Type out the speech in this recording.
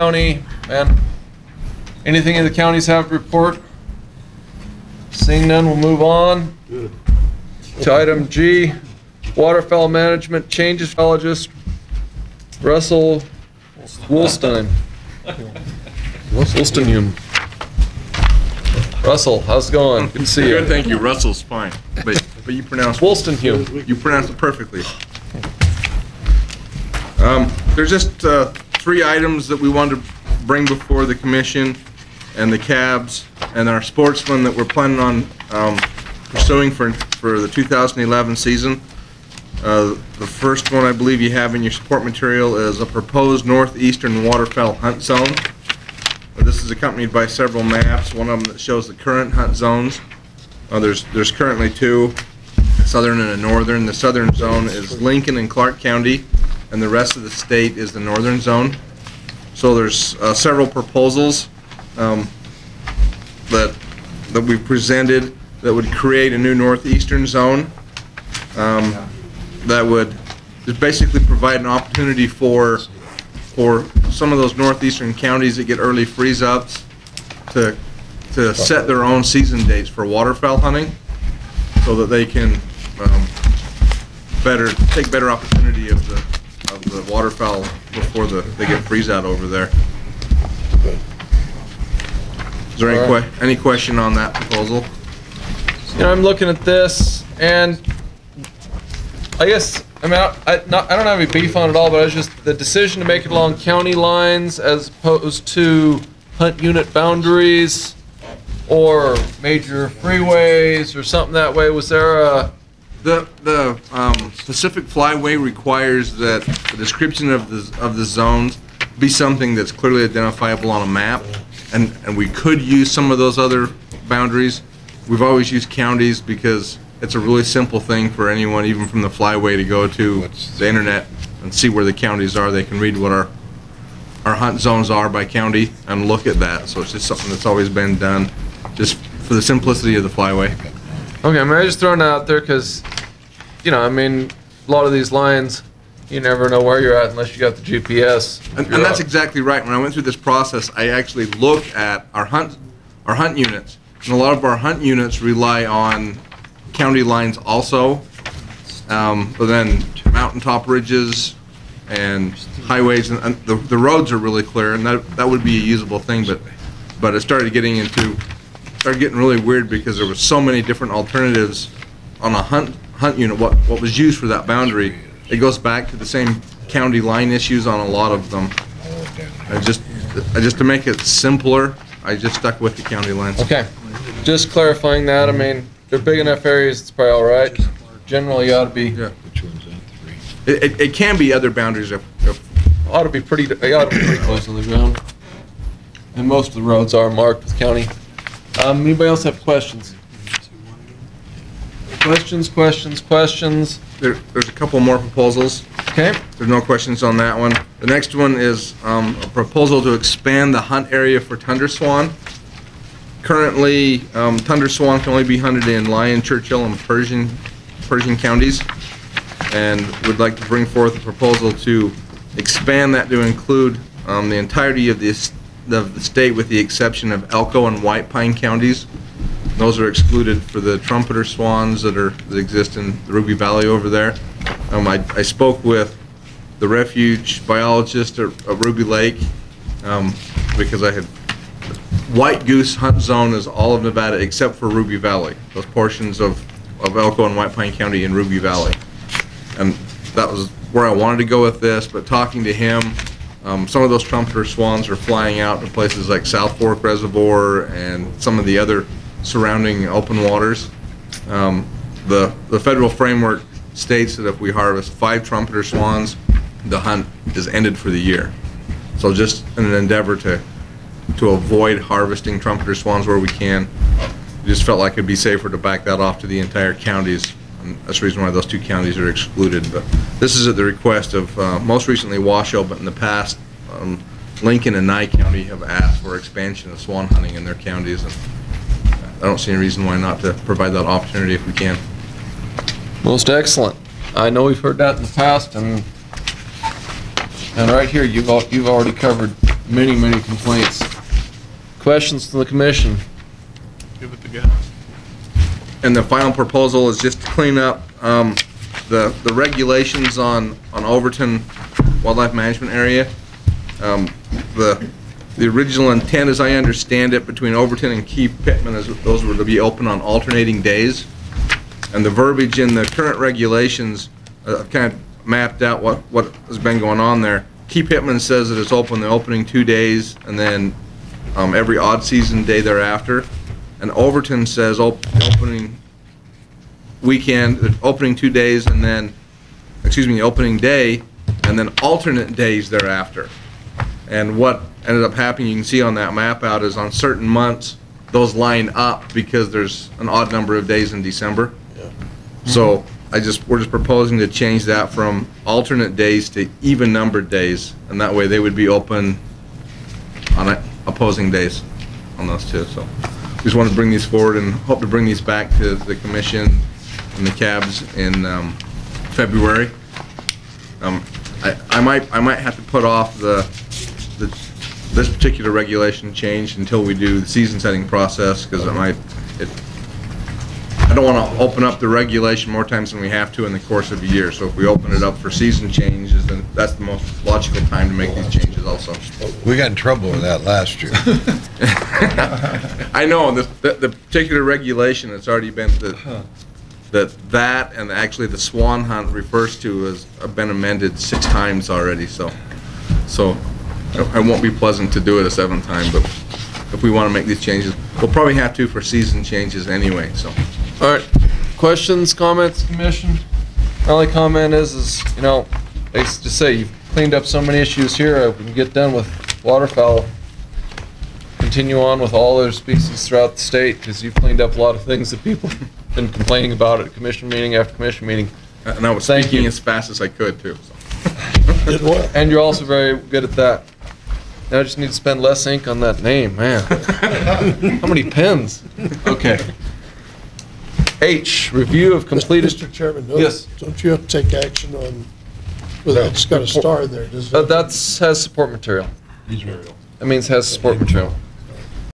county, and anything in the counties have to report? Seeing none, we'll move on to item G, waterfowl management changes. Biologist Russell Woolstenhulme. Russell, how's it going? Good to see you. Good, thank you. Russell's fine, but you pronounce Woolstenhulme. You pronounce it perfectly. There's just 3 items that we wanted to bring before the commission and the cabs and our sportsmen that we're planning on pursuing for the 2011 season. The first one I believe you have in your support material is a proposed northeastern waterfowl hunt zone. This is accompanied by several maps, one of them that shows the current hunt zones. There's currently 2, a southern and a northern. The southern zone is Lincoln and Clark County, and the rest of the state is the northern zone. So there's several proposals that we've presented that would create a new northeastern zone that would just basically provide an opportunity for some of those northeastern counties that get early freeze-ups to set their own season dates for waterfowl hunting, so that they can take better opportunity of the waterfowl before they get freeze-out over there. Is there any question on that proposal? You know, I'm looking at this, and I guess, I mean, I don't have any beef on it all, but I was just, the decision to make it along county lines as opposed to hunt unit boundaries or major freeways or something that way. Was there a... The Pacific Flyway requires that the description of the zones be something that's clearly identifiable on a map, and we could use some of those other boundaries. We've always used counties because it's a really simple thing for anyone, even from the Flyway, to go to the internet and see where the counties are. They can read what our hunt zones are by county and look at that. So it's just something that's always been done, just for the simplicity of the Flyway. Okay, I mean, I just throwing it out there because, you know, I mean, a lot of these lines, you never know where you're at unless you got the GPS. And that's exactly right. When I went through this process, I actually looked at our hunt units, and a lot of our hunt units rely on county lines also, but then mountaintop ridges and highways, and the roads are really clear, and that would be a usable thing. But it started getting really weird because there were so many different alternatives on a hunt unit. What was used for that boundary, it goes back to the same county line issues on a lot of them. I just to make it simpler, I just stuck with the county lines. Okay, just clarifying that. I mean, they're big enough areas, it's probably all right. Generally, you ought to be. Yeah. It can be other boundaries. Ought to be pretty close to the ground. And most of the roads are marked with county. Anybody else have questions? Questions? There's a couple more proposals. Okay. There's no questions on that one. The next one is a proposal to expand the hunt area for tundra swan. Currently, tundra swan can only be hunted in Lyon, Churchill, and Pershing counties, and would like to bring forth a proposal to expand that to include the entirety of the state, with the exception of Elko and White Pine counties. Those are excluded for the trumpeter swans that exist in the Ruby Valley over there. I spoke with the refuge biologist at Ruby Lake because I had white goose hunt zone is all of Nevada except for Ruby Valley. Those portions of Elko and White Pine County in Ruby Valley, and that was where I wanted to go with this. But talking to him, some of those trumpeter swans are flying out to places like South Fork Reservoir and some of the other surrounding open waters. The federal framework states that if we harvest 5 trumpeter swans, the hunt is ended for the year. So just in an endeavor to avoid harvesting trumpeter swans where we can, we just felt like it'd be safer to back that off to the entire counties. And that's the reason why those 2 counties are excluded. But this is at the request of most recently Washoe, but in the past Lincoln and Nye County have asked for expansion of swan hunting in their counties, and I don't see any reason why not to provide that opportunity if we can. Most excellent. I know we've heard that in the past, and right here you've already covered many, many complaints. Questions from the commission? Give it the guy. And the final proposal is just to clean up the regulations on Overton Wildlife Management Area. The original intent, as I understand it, between Overton and Key Pittman is those were to be open on alternating days. And the verbiage in the current regulations kind of mapped out what has been going on there. Key Pittman says that it's open the opening 2 days and then every odd season day thereafter. And Overton says opening weekend, opening 2 days and then, excuse me, opening day and then alternate days thereafter. And what ended up happening, you can see on that map out, is on certain months those line up because there's an odd number of days in December. Yeah. So we're just proposing to change that from alternate days to even numbered days, and that way they would be open on opposing days on those two. So we just want to bring these forward and hope to bring these back to the commission and the cabs in February. I might have to put off this particular regulation change until we do the season setting process, because I don't want to open up the regulation more times than we have to in the course of a year. So if we open it up for season changes, then that's the most logical time to make these changes also. We got in trouble with that last year. I know, the particular regulation that's already been, that and actually the swan hunt refers to has been amended 6 times already, so it won't be pleasant to do it a 7th time, but if we want to make these changes, we'll probably have to for season changes anyway, so. All right, questions, comments, commission? My only comment is, you know, I used to say, you've cleaned up so many issues here, we can get done with waterfowl, continue on with all other species throughout the state, because you've cleaned up a lot of things that people have been complaining about at commission meeting after commission meeting. And I was thinking as fast as I could, too. So. Did what? And you're also very good at that. Now I just need to spend less ink on that name, man. How many pens? Okay. H, review of completed. Mr. Chairman, Yes. don't you have to take action on, well, it's got a star there, does it? That's has support material. That means has support material.